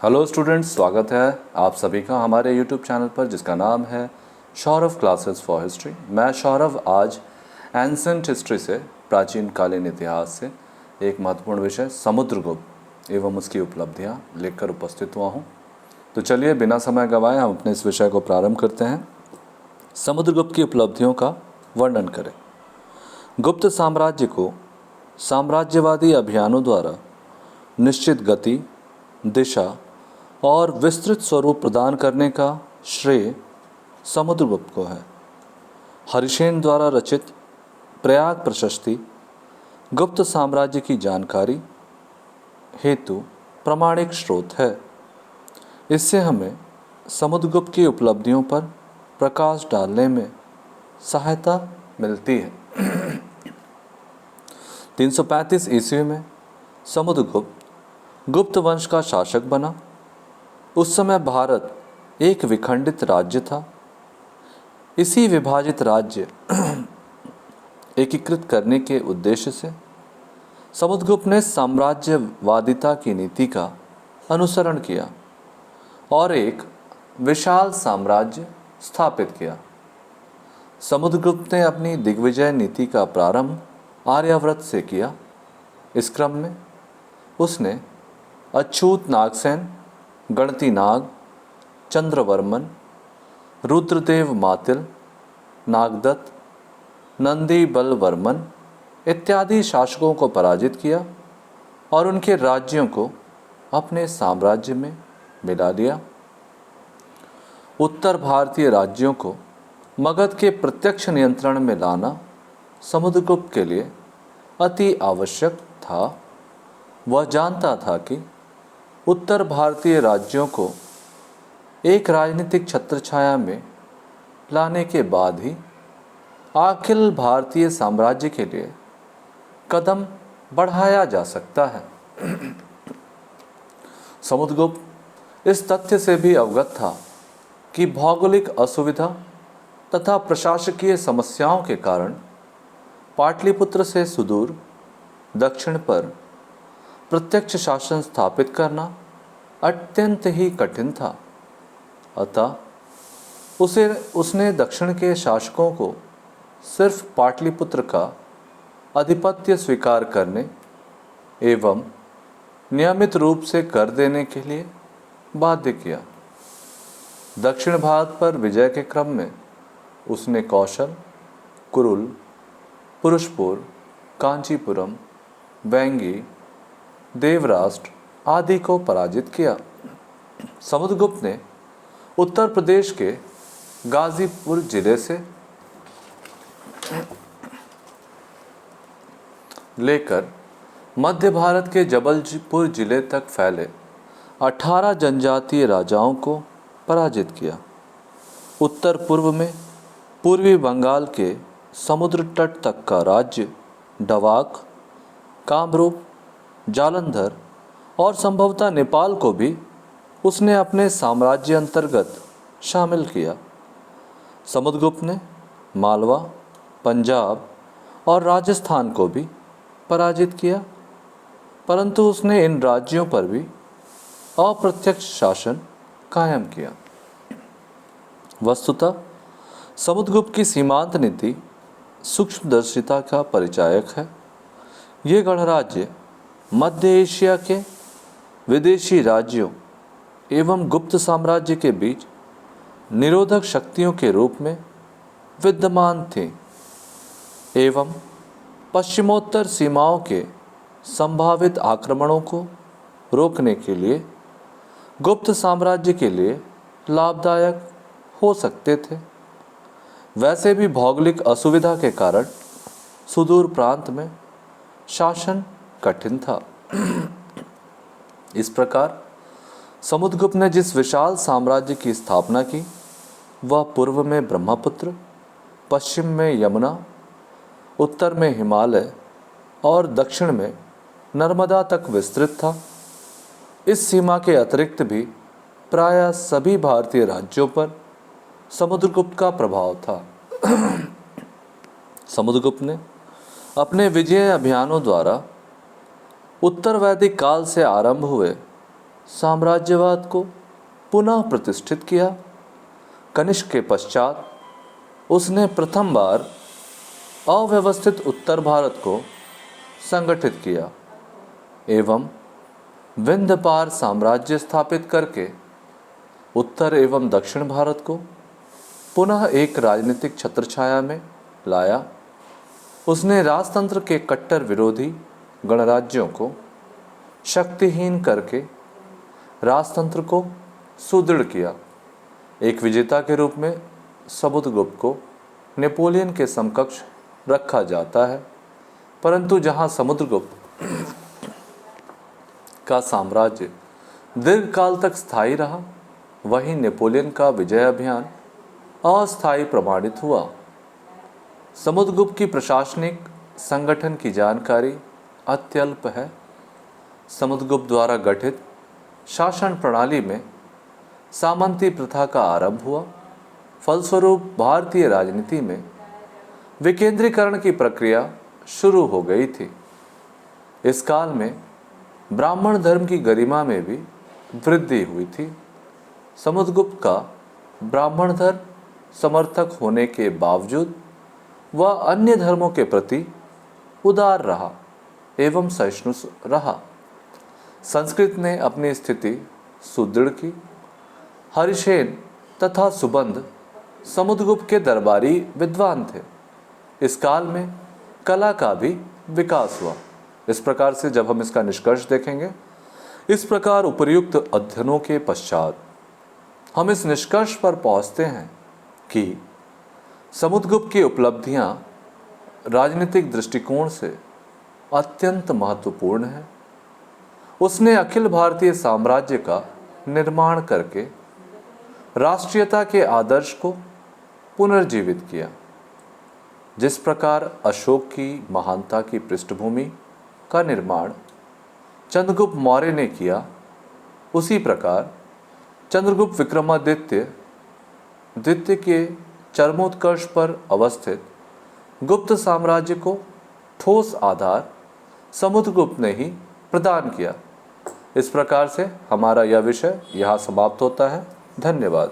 Hello students, स्वागत है आप सभी का हमारे यूट्यूब चैनल पर जिसका नाम है सौरभ क्लासेस फॉर हिस्ट्री। मैं सौरभ आज एंसेंट हिस्ट्री से, प्राचीन कालीन इतिहास से एक महत्वपूर्ण विषय समुद्रगुप्त एवं उसकी उपलब्धियां लेकर उपस्थित हुआ हूं। तो चलिए बिना समय गंवाए हम अपने इस विषय को प्रारंभ करते हैं। समुद्रगुप्त की उपलब्धियों का वर्णन करें। गुप्त साम्राज्य को साम्राज्यवादी अभियानों द्वारा निश्चित गति, दिशा और विस्तृत स्वरूप प्रदान करने का श्रेय समुद्रगुप्त को है। हरिसेन द्वारा रचित प्रयाग प्रशस्ति गुप्त साम्राज्य की जानकारी हेतु प्रामाणिक स्रोत है। इससे हमें समुद्रगुप्त की उपलब्धियों पर प्रकाश डालने में सहायता मिलती है। 335 ईस्वी में समुद्रगुप्त गुप्त वंश का शासक बना। उस समय भारत एक विखंडित राज्य था। इसी विभाजित राज्य एकीकृत करने के उद्देश्य से समुद्रगुप्त ने साम्राज्यवादिता की नीति का अनुसरण किया और एक विशाल साम्राज्य स्थापित किया। समुद्रगुप्त ने अपनी दिग्विजय नीति का प्रारंभ आर्यावर्त से किया। इस क्रम में उसने अछूत नागसेन, गणती नाग, चंद्रवर्मन, रुद्रदेव मातिल, नागदत्त, नंदी बलवर्मन इत्यादि शासकों को पराजित किया और उनके राज्यों को अपने साम्राज्य में मिला लिया। उत्तर भारतीय राज्यों को मगध के प्रत्यक्ष नियंत्रण में लाना समुद्रगुप्त के लिए अति आवश्यक था। वह जानता था कि उत्तर भारतीय राज्यों को एक राजनीतिक छत्रछाया में लाने के बाद ही अखिल भारतीय साम्राज्य के लिए कदम बढ़ाया जा सकता है। समुद्रगुप्त इस तथ्य से भी अवगत था कि भौगोलिक असुविधा तथा प्रशासकीय समस्याओं के कारण पाटलिपुत्र से सुदूर दक्षिण पर प्रत्यक्ष शासन स्थापित करना अत्यंत ही कठिन था। अतः उसने दक्षिण के शासकों को सिर्फ पाटलिपुत्र का आधिपत्य स्वीकार करने एवं नियमित रूप से कर देने के लिए बाध्य किया। दक्षिण भारत पर विजय के क्रम में उसने कौशल, कुरुल, पुरुषपुर, कांचीपुरम, वेंगी, देवराष्ट्र आदि को पराजित किया। समुद्रगुप्त ने उत्तर प्रदेश के गाजीपुर जिले से लेकर मध्य भारत के जबलपुर जिले तक फैले 18 जनजातीय राजाओं को पराजित किया। उत्तर पूर्व में पूर्वी बंगाल के समुद्र तट तक का राज्य डवाक, कामरूप, जालंधर और संभवतः नेपाल को भी उसने अपने साम्राज्य अंतर्गत शामिल किया। समुद्रगुप्त ने मालवा, पंजाब और राजस्थान को भी पराजित किया, परंतु उसने इन राज्यों पर भी अप्रत्यक्ष शासन कायम किया। वस्तुतः समुद्रगुप्त की सीमांत नीति सूक्ष्मदर्शिता का परिचायक है। ये गणराज्य मध्य एशिया के विदेशी राज्यों एवं गुप्त साम्राज्य के बीच निरोधक शक्तियों के रूप में विद्यमान थे एवं पश्चिमोत्तर सीमाओं के संभावित आक्रमणों को रोकने के लिए गुप्त साम्राज्य के लिए लाभदायक हो सकते थे। वैसे भी भौगोलिक असुविधा के कारण सुदूर प्रांत में शासन कठिन था। इस प्रकार समुद्रगुप्त ने जिस विशाल साम्राज्य की स्थापना की वह पूर्व में ब्रह्मपुत्र, पश्चिम में यमुना, उत्तर में हिमालय और दक्षिण में नर्मदा तक विस्तृत था। इस सीमा के अतिरिक्त भी प्रायः सभी भारतीय राज्यों पर समुद्रगुप्त का प्रभाव था। समुद्रगुप्त ने अपने विजय अभियानों द्वारा उत्तर वैदिक काल से आरंभ हुए साम्राज्यवाद को पुनः प्रतिष्ठित किया। कनिष्क के पश्चात उसने प्रथम बार अव्यवस्थित उत्तर भारत को संगठित किया एवं विंध्य पार साम्राज्य स्थापित करके उत्तर एवं दक्षिण भारत को पुनः एक राजनीतिक छत्रछाया में लाया। उसने राजतंत्र के कट्टर विरोधी गणराज्यों को शक्तिहीन करके राजतंत्र को सुदृढ़ किया। एक विजेता के रूप में समुद्रगुप्त को नेपोलियन के समकक्ष रखा जाता है, परंतु जहां समुद्रगुप्त का साम्राज्य दीर्घकाल तक स्थायी रहा, वहीं नेपोलियन का विजय अभियान अस्थायी प्रमाणित हुआ। समुद्रगुप्त की प्रशासनिक संगठन की जानकारी अत्यल्प है। समुद्रगुप्त द्वारा गठित शासन प्रणाली में सामंती प्रथा का आरंभ हुआ। फलस्वरूप भारतीय राजनीति में विकेंद्रीकरण की प्रक्रिया शुरू हो गई थी। इस काल में ब्राह्मण धर्म की गरिमा में भी वृद्धि हुई थी। समुद्रगुप्त का ब्राह्मण धर्म समर्थक होने के बावजूद वह अन्य धर्मों के प्रति उदार रहा एवं सहिष्णु रहा। संस्कृत ने अपनी स्थिति सुदृढ़ की। हरिसेन तथा सुबंध समुद्रगुप्त के दरबारी विद्वान थे। इस काल में कला का भी विकास हुआ। इस प्रकार से जब हम इसका निष्कर्ष देखेंगे, इस प्रकार उपर्युक्त अध्ययनों के पश्चात हम इस निष्कर्ष पर पहुंचते हैं कि समुद्रगुप्त की उपलब्धियां राजनीतिक दृष्टिकोण से अत्यंत महत्वपूर्ण हैं। उसने अखिल भारतीय साम्राज्य का निर्माण करके राष्ट्रीयता के आदर्श को पुनर्जीवित किया। जिस प्रकार अशोक की महानता की पृष्ठभूमि का निर्माण चंद्रगुप्त मौर्य ने किया, उसी प्रकार चंद्रगुप्त विक्रमादित्य द्वितीय के चरमोत्कर्ष पर अवस्थित गुप्त साम्राज्य को ठोस आधार समुद्रगुप्त ने ही प्रदान किया। इस प्रकार से हमारा यह विषय यहाँ समाप्त होता है। धन्यवाद।